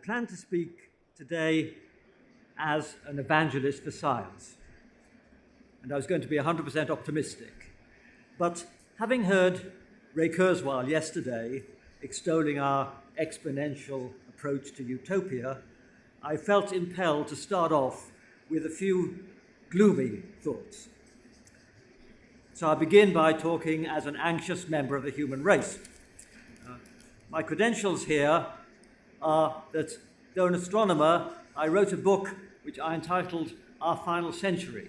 plan to speak today as an evangelist for science. And I was going to be 100% optimistic. But having heard Ray Kurzweil yesterday extolling our exponential approach to utopia, I felt impelled to start off with a few gloomy thoughts. So I'll begin by talking as an anxious member of the human race. My credentials here are that, though an astronomer, I wrote a book which I entitled Our Final Century, ?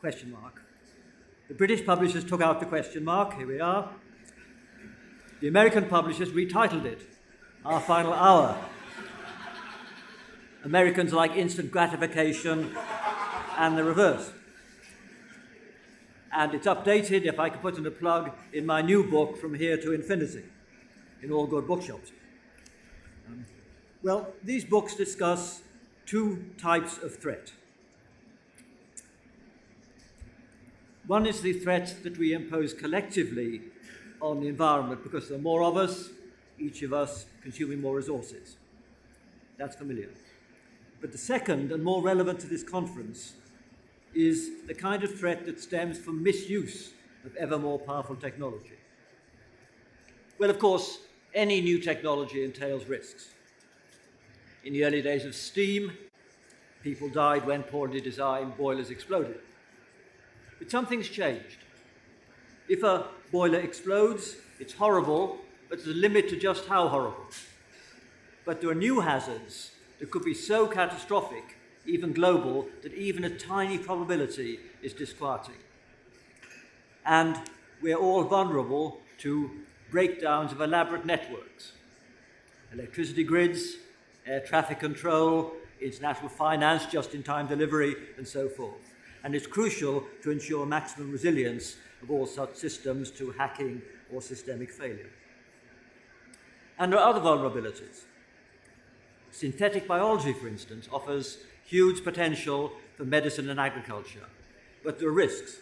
The British publishers took out the question mark, here we are. The American publishers retitled it, Our Final Hour. Americans like instant gratification and the reverse. And it's updated, if I could put in a plug, in my new book, From Here to Infinity, in all good bookshops. Well, these books discuss two types of threat. One is the threat that we impose collectively on the environment because there are more of us, each of us consuming more resources. That's familiar. But the second, and more relevant to this conference, is the kind of threat that stems from misuse of ever more powerful technology. Well, of course, any new technology entails risks. In the early days of steam, people died when poorly designed boilers exploded. But something's changed. If a boiler explodes, it's horrible, but there's a limit to just how horrible. But there are new hazards that could be so catastrophic, even global, that even a tiny probability is disquieting. And we're all vulnerable to breakdowns of elaborate networks, electricity grids, air traffic control, international finance, just-in-time delivery, and so forth. And it's crucial to ensure maximum resilience of all such systems to hacking or systemic failure. And there are other vulnerabilities. Synthetic biology, for instance, offers huge potential for medicine and agriculture, but there are risks.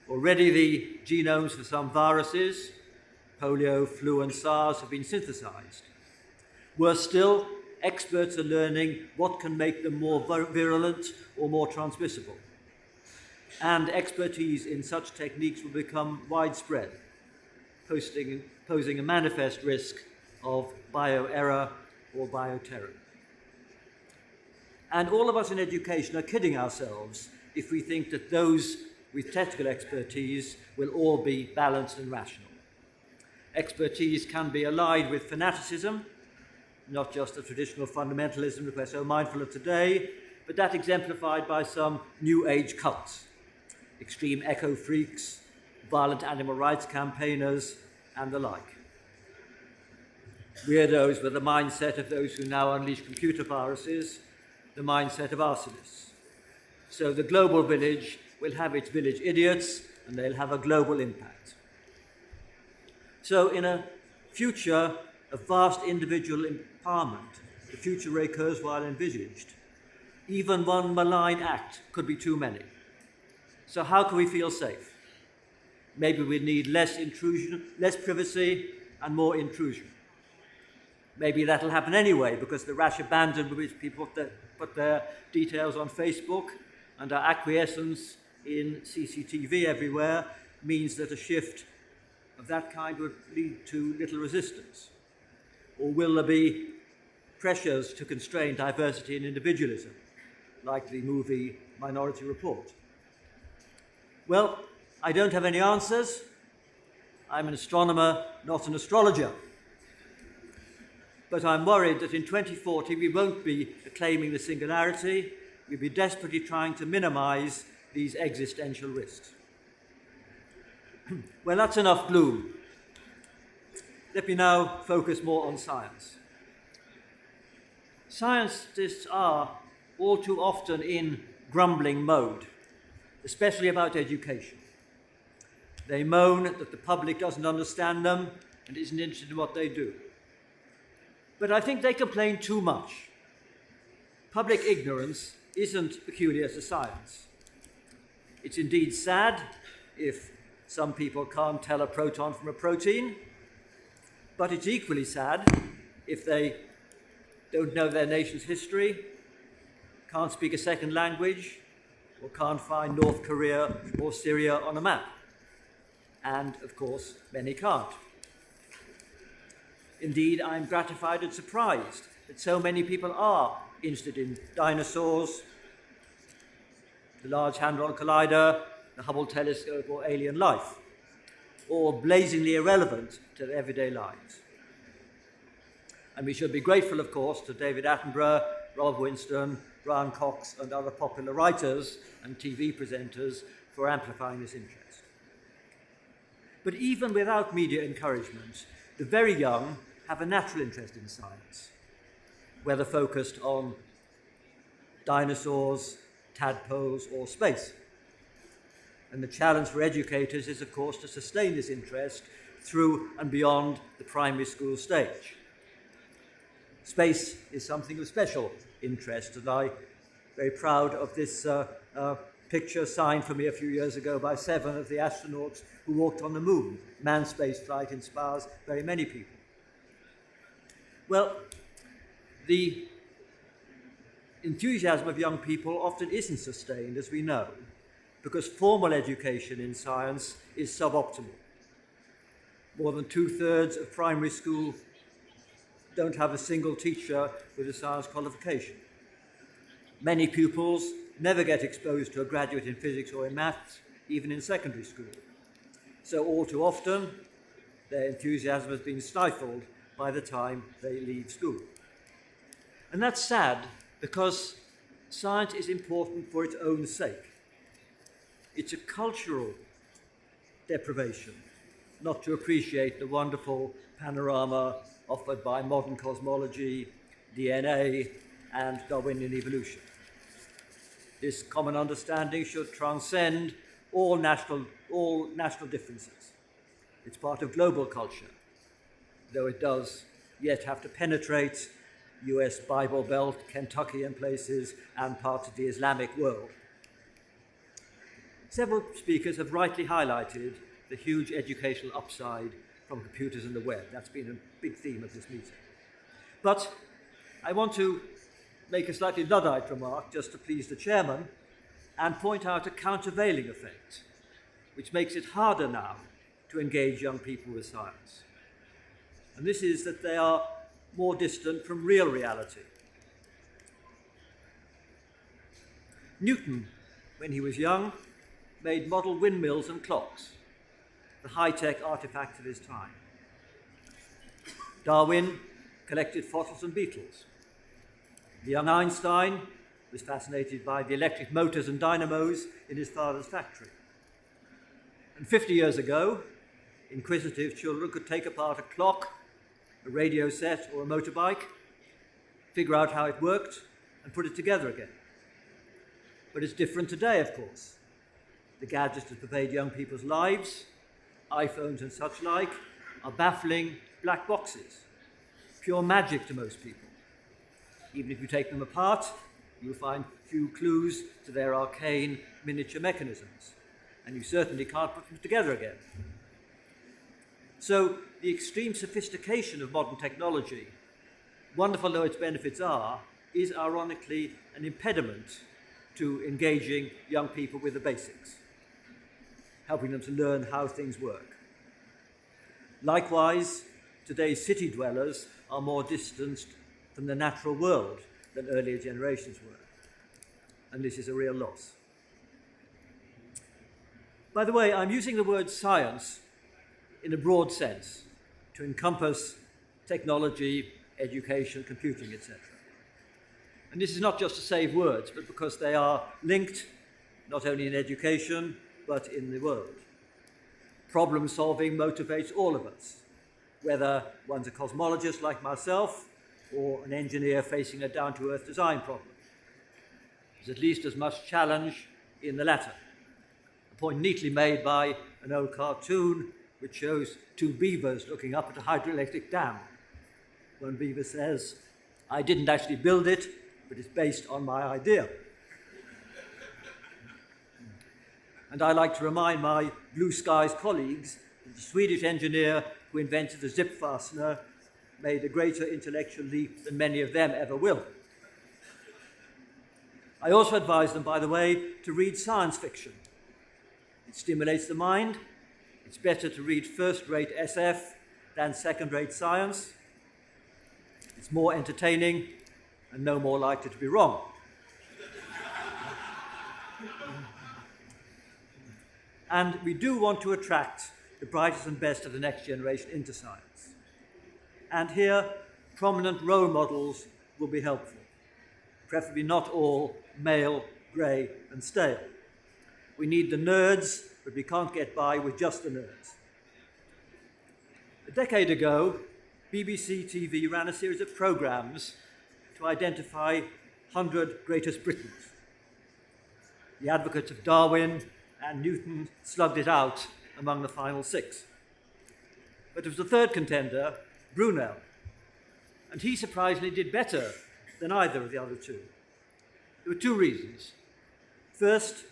Already the genomes for some viruses, polio, flu, and SARS, have been synthesized. Worse still, experts are learning what can make them more virulent or more transmissible. And expertise in such techniques will become widespread, posing a manifest risk of bioerror or bioterror. And all of us in education are kidding ourselves if we think that those with technical expertise will all be balanced and rational. Expertise can be allied with fanaticism, not just the traditional fundamentalism that we're so mindful of today, but that exemplified by some New Age cults, extreme eco-freaks, violent animal rights campaigners, and the like. Weirdos with the mindset of those who now unleash computer viruses, the mindset of arsonists. So the global village will have its village idiots, and they'll have a global impact. So in a future of vast individual empowerment, the future Ray Kurzweil envisaged, even one malign act could be too many. So how can we feel safe? Maybe we need less intrusion, less privacy, and more intrusion. Maybe that'll happen anyway, because the rash abandon with which people put their details on Facebook and our acquiescence in CCTV everywhere means that a shift of that kind would lead to little resistance. Or will there be pressures to constrain diversity and individualism, like the movie Minority Report? Well, I don't have any answers. I'm an astronomer, not an astrologer. But I'm worried that in 2040 we won't be acclaiming the singularity, we'll be desperately trying to minimize these existential risks. Well, that's enough gloom. Let me now focus more on science. Scientists are all too often in grumbling mode, especially about education. They moan that the public doesn't understand them and isn't interested in what they do. But I think they complain too much. Public ignorance isn't peculiar to science. It's indeed sad if some people can't tell a proton from a protein, but it's equally sad if they don't know their nation's history, can't speak a second language, or can't find North Korea or Syria on a map. And, of course, many can't. Indeed, I'm gratified and surprised that so many people are interested in dinosaurs, the Large Hadron Collider, the Hubble telescope, or alien life, or blazingly irrelevant to their everyday lives. And we should be grateful, of course, to David Attenborough, Rob Winston, Brian Cox, and other popular writers and TV presenters for amplifying this interest. But even without media encouragement, the very young have a natural interest in science, whether focused on dinosaurs, tadpoles, or space. And the challenge for educators is, of course, to sustain this interest through and beyond the primary school stage. Space is something of special interest, and I'm very proud of this picture signed for me a few years ago by 7 of the astronauts who walked on the moon. Manned space flight inspires very many people. Well, the enthusiasm of young people often isn't sustained, as we know, because formal education in science is suboptimal. More than 2/3 of primary school don't have a single teacher with a science qualification. Many pupils never get exposed to a graduate in physics or in maths, even in secondary school. So all too often, their enthusiasm has been stifled by the time they leave school. And that's sad, because science is important for its own sake. It's a cultural deprivation not to appreciate the wonderful panorama offered by modern cosmology, DNA, and Darwinian evolution. This common understanding should transcend all national differences. It's part of global culture, though it does yet have to penetrate US Bible Belt, Kentucky and places, and parts of the Islamic world. Several speakers have rightly highlighted the huge educational upside from computers and the web. That's been a big theme of this meeting. But I want to make a slightly Luddite remark, just to please the chairman, and point out a countervailing effect, which makes it harder now to engage young people with science. And this is that they are more distant from real reality. Newton, when he was young, made model windmills and clocks, the high-tech artifacts of his time. Darwin collected fossils and beetles. The young Einstein was fascinated by the electric motors and dynamos in his father's factory. And 50 years ago, inquisitive children could take apart a clock, a radio set, or a motorbike, figure out how it worked, and put it together again. But it's different today, of course. The gadgets that pervade young people's lives, iPhones and such like, are baffling black boxes, pure magic to most people. Even if you take them apart, you'll find few clues to their arcane miniature mechanisms, and you certainly can't put them together again. So the extreme sophistication of modern technology, wonderful though its benefits are, is ironically an impediment to engaging young people with the basics, helping them to learn how things work. Likewise, today's city dwellers are more distanced from the natural world than earlier generations were, and this is a real loss. By the way, I'm using the word science in a broad sense to encompass technology, education, computing, etc. And this is not just to save words, but because they are linked not only in education, but in the world. Problem solving motivates all of us, whether one's a cosmologist like myself or an engineer facing a down-to-earth design problem. There's at least as much challenge in the latter. A point neatly made by an old cartoon which shows two beavers looking up at a hydroelectric dam. One beaver says, "I didn't actually build it, but it's based on my idea." And I like to remind my Blue Skies colleagues that the Swedish engineer who invented the zip fastener made a greater intellectual leap than many of them ever will. I also advise them, by the way, to read science fiction. It stimulates the mind. It's better to read first-rate SF than second-rate science. It's more entertaining and no more likely to be wrong. And we do want to attract the brightest and best of the next generation into science. And here, prominent role models will be helpful, preferably not all male, grey, and stale. We need the nerds, but we can't get by with just the nerds. A decade ago, BBC TV ran a series of programmes to identify 100 greatest Britons. The advocates of Darwin and Newton slugged it out among the final 6. But it was the third contender, Brunel, and he surprisingly did better than either of the other two. There were 2 reasons. First,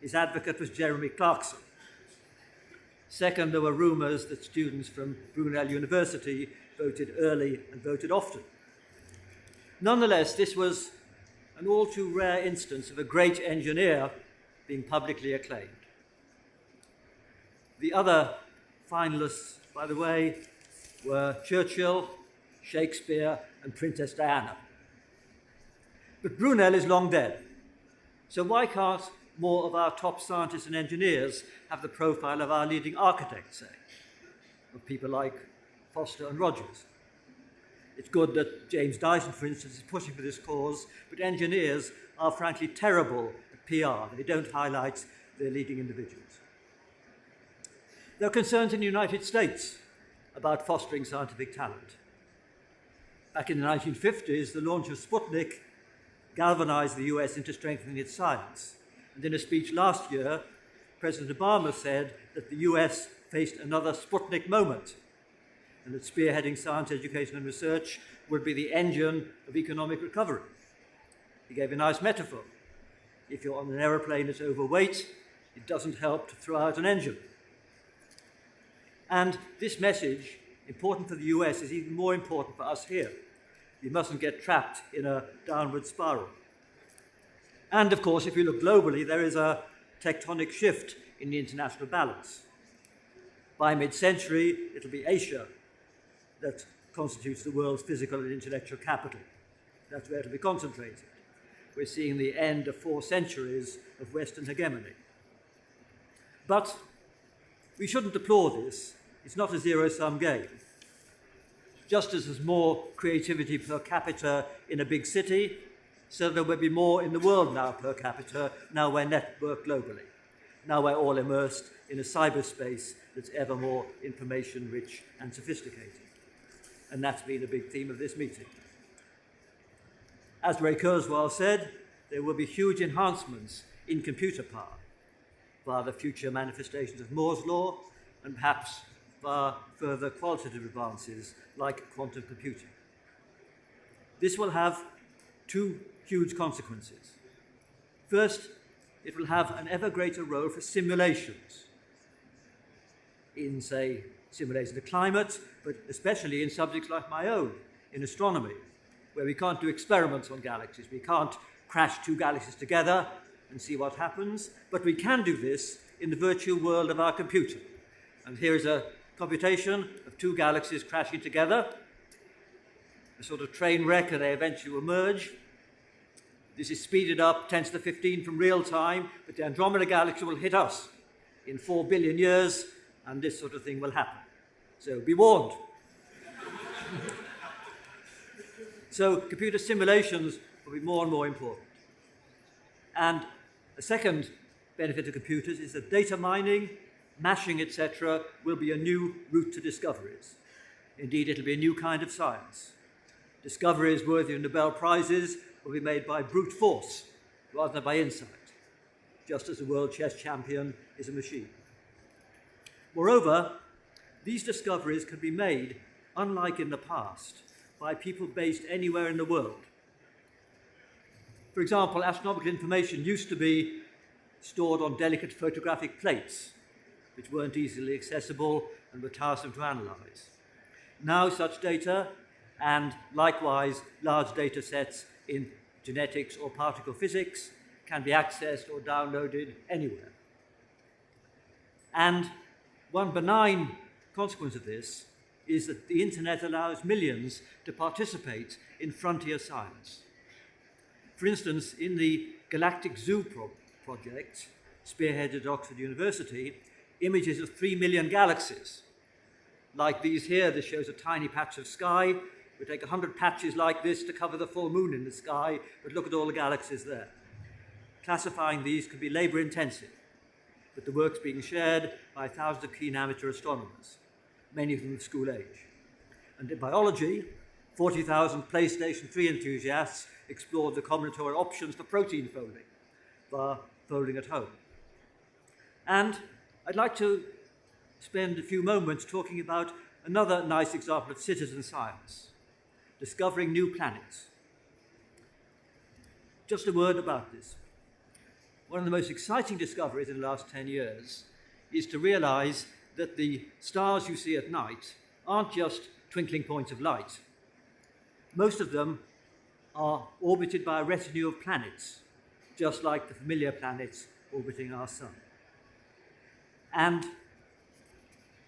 his advocate was Jeremy Clarkson. Second, there were rumours that students from Brunel University voted early and voted often. Nonetheless, this was an all too rare instance of a great engineer being publicly acclaimed. The other finalists, by the way, were Churchill, Shakespeare, and Princess Diana. But Brunel is long dead, so why can't more of our top scientists and engineers have the profile of our leading architects, say, of people like Foster and Rogers? It's good that James Dyson, for instance, is pushing for this cause, but engineers are frankly terrible at PR. They don't highlight their leading individuals. There are concerns in the United States about fostering scientific talent. Back in the 1950s, the launch of Sputnik galvanized the US into strengthening its science. And in a speech last year, President Obama said that the US faced another Sputnik moment, and that spearheading science, education, and research would be the engine of economic recovery. He gave a nice metaphor. If you're on an aeroplane that's overweight, it doesn't help to throw out an engine. And this message, important for the US, is even more important for us here. We mustn't get trapped in a downward spiral. And of course, if you look globally, there is a tectonic shift in the international balance. By mid-century, it'll be Asia that constitutes the world's physical and intellectual capital. That's where it'll be concentrated. We're seeing the end of 4 centuries of Western hegemony. But we shouldn't deplore this. It's not a zero-sum game. Just as there's more creativity per capita in a big city, so there will be more in the world now per capita, now we're networked globally. Now we're all immersed in a cyberspace that's ever more information-rich and sophisticated. And that's been a big theme of this meeting. As Ray Kurzweil said, there will be huge enhancements in computer power via the future manifestations of Moore's law and perhaps via further qualitative advances like quantum computing. This will have 2 huge consequences. First, it will have an ever greater role for simulations in, say, simulating the climate, but especially in subjects like my own, in astronomy, where we can't do experiments on galaxies. We can't crash 2 galaxies together and see what happens, but we can do this in the virtual world of our computer. And here is a computation of 2 galaxies crashing together, a sort of train wreck, and they eventually will merge. This is speeded up 10 to the 15 from real time, but the Andromeda galaxy will hit us in 4 billion years, and this sort of thing will happen. So be warned. So computer simulations will be more and more important. And a second benefit of computers is that data mining, mashing, etc., will be a new route to discoveries. Indeed, it'll be a new kind of science. Discoveries worthy of Nobel Prizes will be made by brute force rather than by insight, just as a world chess champion is a machine. Moreover, these discoveries can be made, unlike in the past, by people based anywhere in the world. For example, astronomical information used to be stored on delicate photographic plates, which weren't easily accessible and were tiresome to analyze. Now such data And likewise, large data sets in genetics or particle physics can be accessed or downloaded anywhere. And one benign consequence of this is that the internet allows millions to participate in frontier science. For instance, in the Galactic Zoo project, spearheaded at Oxford University, images of 3 million galaxies. Like these here, this shows a tiny patch of sky. It would take 100 patches like this to cover the full moon in the sky, but look at all the galaxies there. Classifying these could be labor intensive, but the work's being shared by thousands of keen amateur astronomers, many of them of school age. And in biology, 40,000 PlayStation 3 enthusiasts explored the combinatorial options for protein folding, via folding at home. And I'd like to spend a few moments talking about another nice example of citizen science, discovering new planets. Just a word about this. One of the most exciting discoveries in the last 10 years is to realize that the stars you see at night aren't just twinkling points of light. Most of them are orbited by a retinue of planets, just like the familiar planets orbiting our sun. And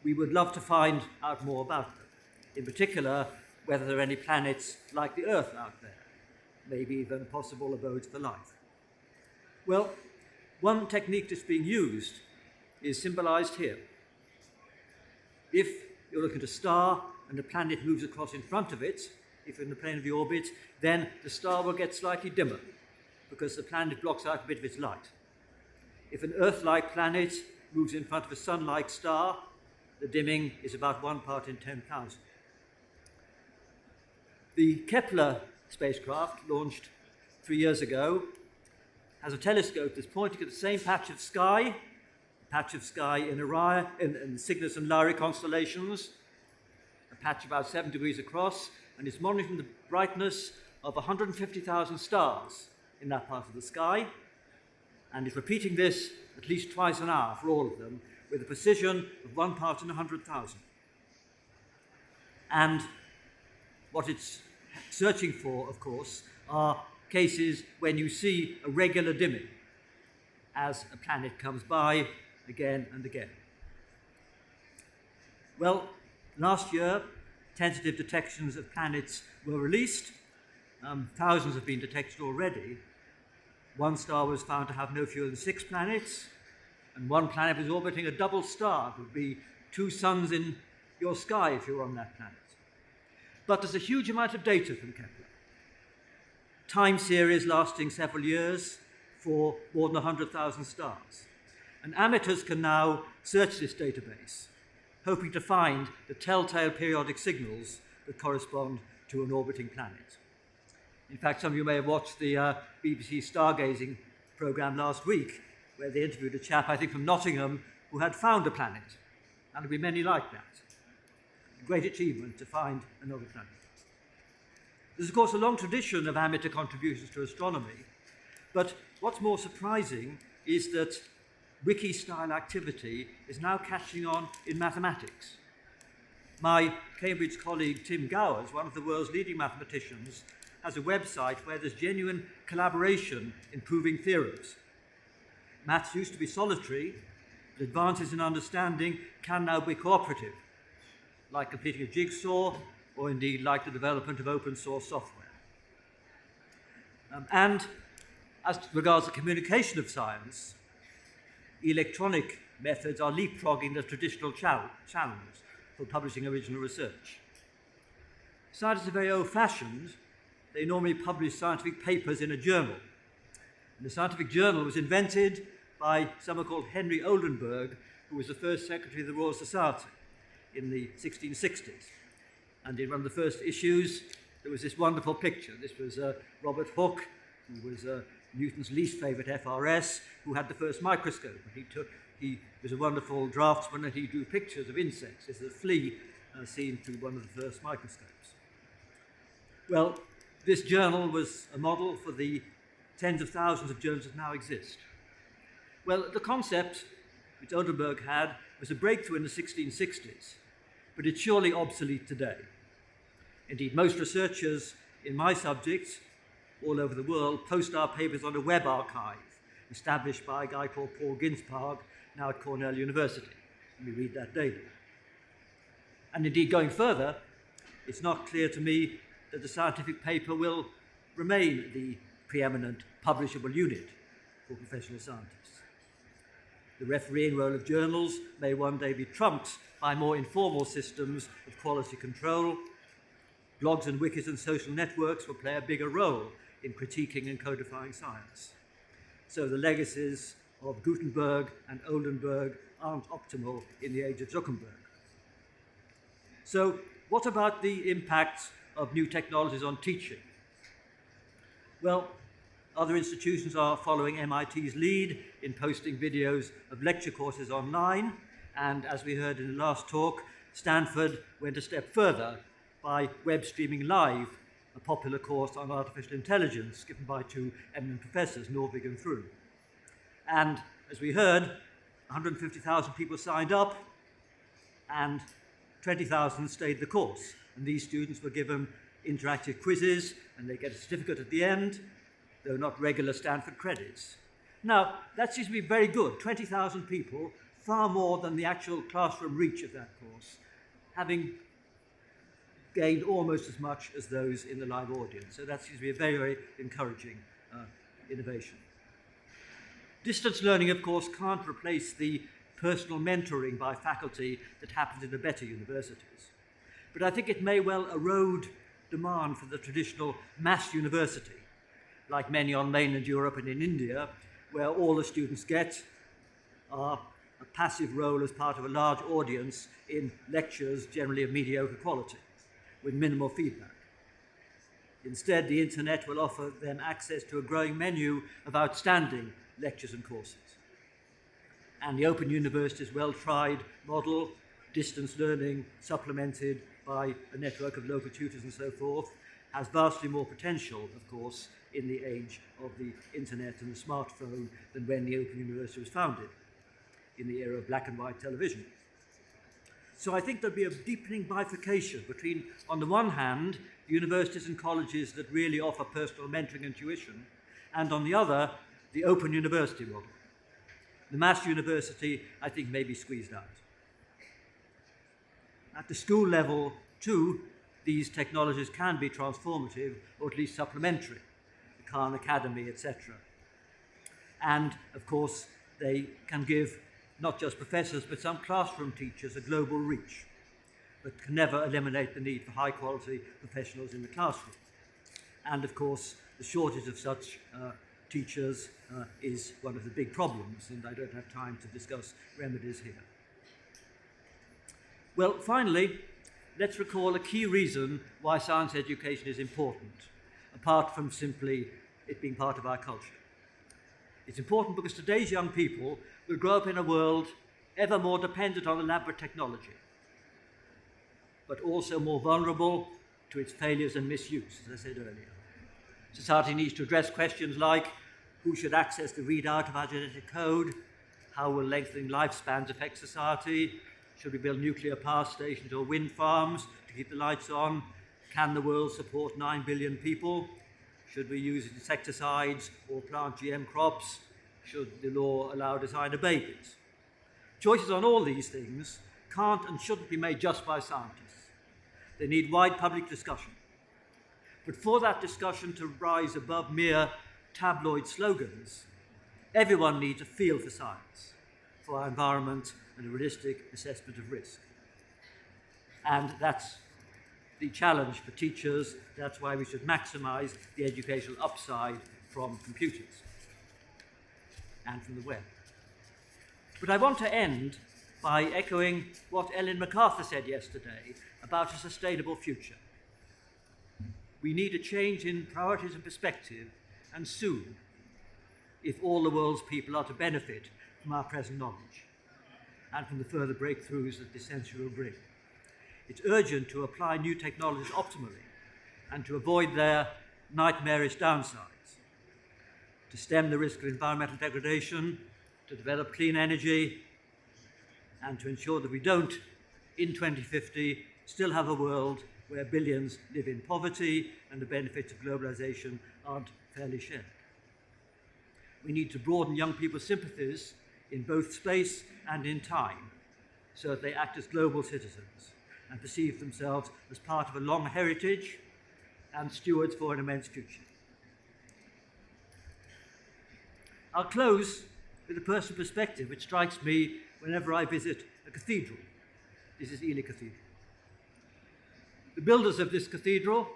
we would love to find out more about them. In particular, whether there are any planets like the Earth out there, maybe even possible abodes for life. Well, one technique that's being used is symbolized here. If you're looking at a star and the planet moves across in front of it, if you're in the plane of the orbit, then the star will get slightly dimmer because the planet blocks out a bit of its light. If an Earth-like planet moves in front of a Sun-like star, the dimming is about 1 part in 10,000. The Kepler spacecraft, launched 3 years ago, has a telescope that's pointing at the same patch of sky in Orion, in the Cygnus and Lyrae constellations, a patch about 7 degrees across, and it's monitoring the brightness of 150,000 stars in that part of the sky, and it's repeating this at least twice an hour for all of them, with a precision of 1 part in 100,000. And what it's searching for, of course, are cases when you see a regular dimming as a planet comes by again and again. Well, last year, tentative detections of planets were released. Thousands have been detected already. One star was found to have no fewer than 6 planets, and one planet was orbiting a double star. It would be 2 suns in your sky if you were on that planet. But there's a huge amount of data from Kepler. Time series lasting several years for more than 100,000 stars. And amateurs can now search this database, hoping to find the telltale periodic signals that correspond to an orbiting planet. In fact, some of you may have watched the BBC stargazing program last week, where they interviewed a chap, I think from Nottingham, who had found a planet. And there'll be many like that. A great achievement to find another planet. There's, of course, a long tradition of amateur contributions to astronomy, but what's more surprising is that wiki-style activity is now catching on in mathematics. My Cambridge colleague Tim Gowers, one of the world's leading mathematicians, has a website where there's genuine collaboration in proving theorems. Maths used to be solitary, but advances in understanding can now be cooperative, like completing a jigsaw, or indeed like the development of open source software. And as regards the communication of science, electronic methods are leapfrogging the traditional channels for publishing original research. Scientists are very old-fashioned. They normally publish scientific papers in a journal. And the scientific journal was invented by someone called Henry Oldenburg, who was the first secretary of the Royal Society in the 1660s. And in one of the first issues, there was this wonderful picture. This was Robert Hooke, who was Newton's least favourite FRS, who had the first microscope. He was a wonderful draftsman, and he drew pictures of insects. This is a flea seen through one of the first microscopes. Well, this journal was a model for the tens of thousands of journals that now exist. Well, the concept which Oldenburg had was a breakthrough in the 1660s, but it's surely obsolete today. Indeed, most researchers in my subjects all over the world post our papers on a web archive established by a guy called Paul Ginsparg, now at Cornell University. And we read that daily. And indeed, going further, it's not clear to me that the scientific paper will remain the preeminent publishable unit for professional scientists. The refereeing role of journals may one day be trumped by more informal systems of quality control. Blogs and wikis and social networks will play a bigger role in critiquing and codifying science. So the legacies of Gutenberg and Oldenburg aren't optimal in the age of Zuckerberg. So what about the impact of new technologies on teaching? Well, other institutions are following MIT's lead in posting videos of lecture courses online, and as we heard in the last talk, Stanford went a step further by web streaming live a popular course on artificial intelligence given by two eminent professors, Norvig and Froome. And as we heard, 150,000 people signed up and 20,000 stayed the course. And these students were given interactive quizzes and they get a certificate at the end, though not regular Stanford credits. Now, that seems to be very good. 20,000 people, far more than the actual classroom reach of that course, having gained almost as much as those in the live audience. So that seems to be a very, very encouraging innovation. Distance learning, of course, can't replace the personal mentoring by faculty that happens in the better universities. But I think it may well erode demand for the traditional mass university, like many on mainland Europe and in India, where all the students get are a passive role as part of a large audience in lectures generally of mediocre quality, with minimal feedback. Instead, the internet will offer them access to a growing menu of outstanding lectures and courses. And the Open University's well-tried model, distance learning supplemented by a network of local tutors and so forth, has vastly more potential, of course, in the age of the internet and the smartphone than when the Open University was founded, in the era of black and white television. So I think there'll be a deepening bifurcation between, on the one hand, universities and colleges that really offer personal mentoring and tuition, and on the other, the Open University model. The mass university, I think, may be squeezed out. At the school level, too, these technologies can be transformative, or at least supplementary, the Khan Academy, etc. And, of course, they can give not just professors, but some classroom teachers a global reach, but can never eliminate the need for high-quality professionals in the classroom. And, of course, the shortage of such teachers is one of the big problems, and I don't have time to discuss remedies here. Well, finally, let's recall a key reason why science education is important, apart from simply it being part of our culture. It's important because today's young people will grow up in a world ever more dependent on elaborate technology, but also more vulnerable to its failures and misuse, as I said earlier. Society needs to address questions like who should access the readout of our genetic code, how will lengthening lifespans affect society, should we build nuclear power stations or wind farms to keep the lights on, can the world support 9 billion people, should we use insecticides or plant GM crops, should the law allow designer babies. Choices on all these things can't and shouldn't be made just by scientists. They need wide public discussion. But for that discussion to rise above mere tabloid slogans, everyone needs a feel for science, for our environment, and a realistic assessment of risk. And that's the challenge for teachers. That's why we should maximize the educational upside from computers and from the web. But I want to end by echoing what Ellen MacArthur said yesterday about a sustainable future. We need a change in priorities and perspective, and soon, if all the world's people are to benefit from our present knowledge and from the further breakthroughs that this century will bring. It's urgent to apply new technologies optimally and to avoid their nightmarish downsides, to stem the risk of environmental degradation, to develop clean energy, and to ensure that we don't, in 2050, still have a world where billions live in poverty and the benefits of globalization aren't fairly shared. We need to broaden young people's sympathies in both space and in time so that they act as global citizens and perceive themselves as part of a long heritage and stewards for an immense future. I'll close with a personal perspective which strikes me whenever I visit a cathedral. This is Ely Cathedral. The builders of this cathedral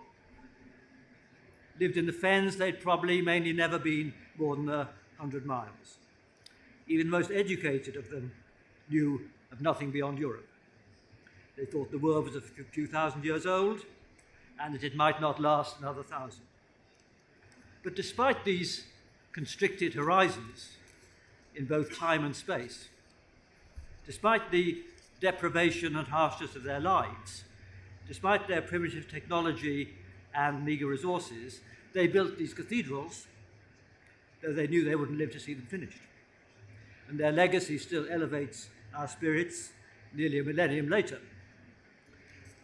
lived in the fens. They'd probably mainly never been more than 100 miles. Even the most educated of them knew of nothing beyond Europe. They thought the world was a few thousand years old and that it might not last another 1,000. But despite these constricted horizons in both time and space, despite the deprivation and harshness of their lives, despite their primitive technology and meager resources, they built these cathedrals, though they knew they wouldn't live to see them finished. And their legacy still elevates our spirits nearly a millennium later.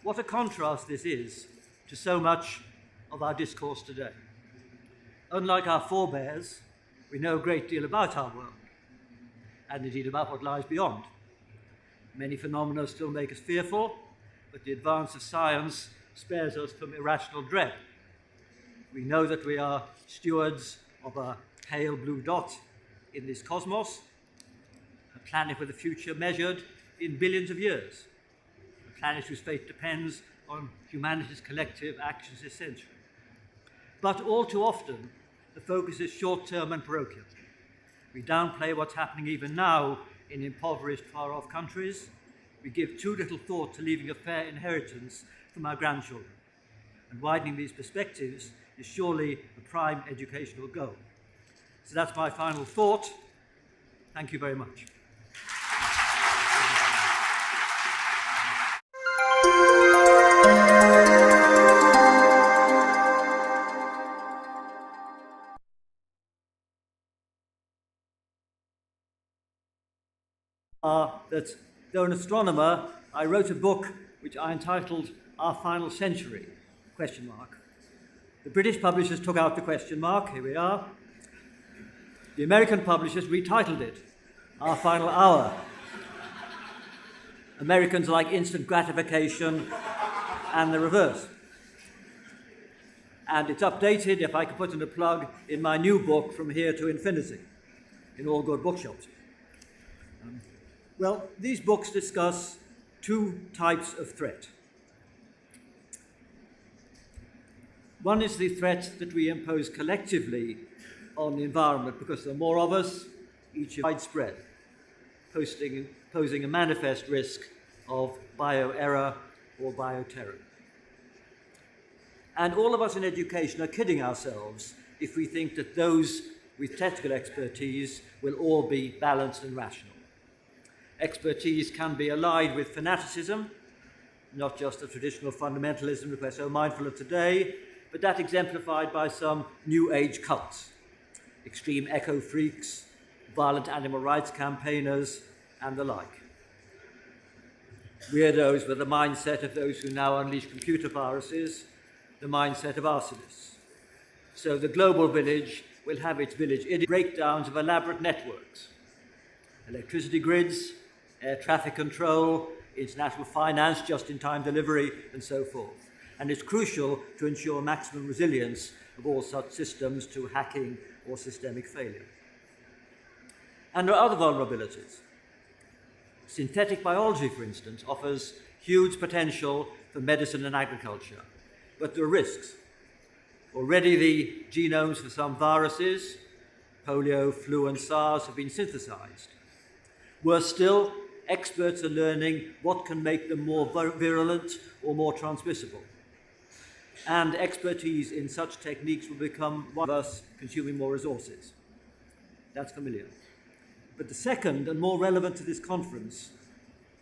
What a contrast this is to so much of our discourse today. Unlike our forebears, we know a great deal about our world, and indeed about what lies beyond. Many phenomena still make us fearful, but the advance of science spares us from irrational dread. We know that we are stewards of a pale blue dot in this cosmos, a planet with a future measured in billions of years, a planet whose fate depends on humanity's collective actions this century. But all too often, the focus is short-term and parochial. We downplay what's happening even now in impoverished, far-off countries. We give too little thought to leaving a fair inheritance from our grandchildren. And widening these perspectives is surely a prime educational goal. So that's my final thought. Thank you very much. That though an astronomer, I wrote a book which I entitled Our Final Century, ? The British publishers took out the question mark, here we are. The American publishers retitled it, Our Final Hour. Americans like instant gratification and the reverse. And it's updated, if I could put in a plug, in my new book, From Here to Infinity, in all good bookshops. Well, these books discuss two types of threat. One is the threat that we impose collectively on the environment because there are more of us, each is widespread, posing a manifest risk of bio-error or bioterror. And all of us in education are kidding ourselves if we think that those with technical expertise will all be balanced and rational. Expertise can be allied with fanaticism, not just the traditional fundamentalism that we're so mindful of today, but that exemplified by some New Age cults, extreme eco-freaks, violent animal rights campaigners, and the like. Weirdos with the mindset of those who now unleash computer viruses, the mindset of arsonists. So the global village will have its village breakdowns of elaborate networks, electricity grids, air traffic control, international finance, just-in-time delivery, and so forth. And it's crucial to ensure maximum resilience of all such systems to hacking or systemic failure. And there are other vulnerabilities. Synthetic biology, for instance, offers huge potential for medicine and agriculture, but there are risks. Already the genomes for some viruses, polio, flu, and SARS, have been synthesized. Worse still, experts are learning what can make them more virulent or more transmissible. And expertise in such techniques will become one of us consuming more resources. That's familiar. But the second, and more relevant to this conference,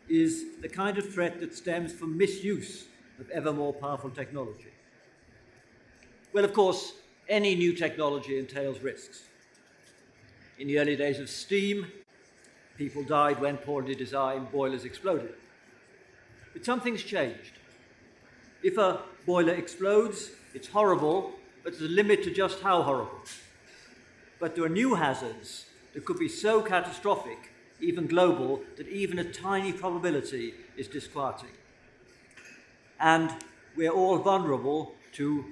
is the kind of threat that stems from misuse of ever more powerful technology. Well, of course, any new technology entails risks. In the early days of steam, people died when poorly designed boilers exploded. But something's changed. If a boiler explodes, it's horrible, but there's a limit to just how horrible. But there are new hazards that could be so catastrophic, even global, that even a tiny probability is disquieting. And we're all vulnerable to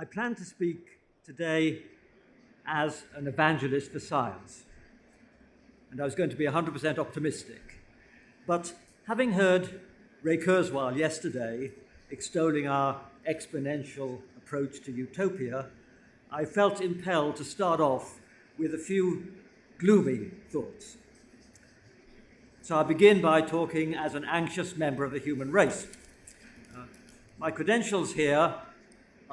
I plan to speak today as an evangelist for science. And I was going to be 100% optimistic. But having heard Ray Kurzweil yesterday extolling our exponential approach to utopia, I felt impelled to start off with a few gloomy thoughts. So I begin by talking as an anxious member of the human race. My credentials here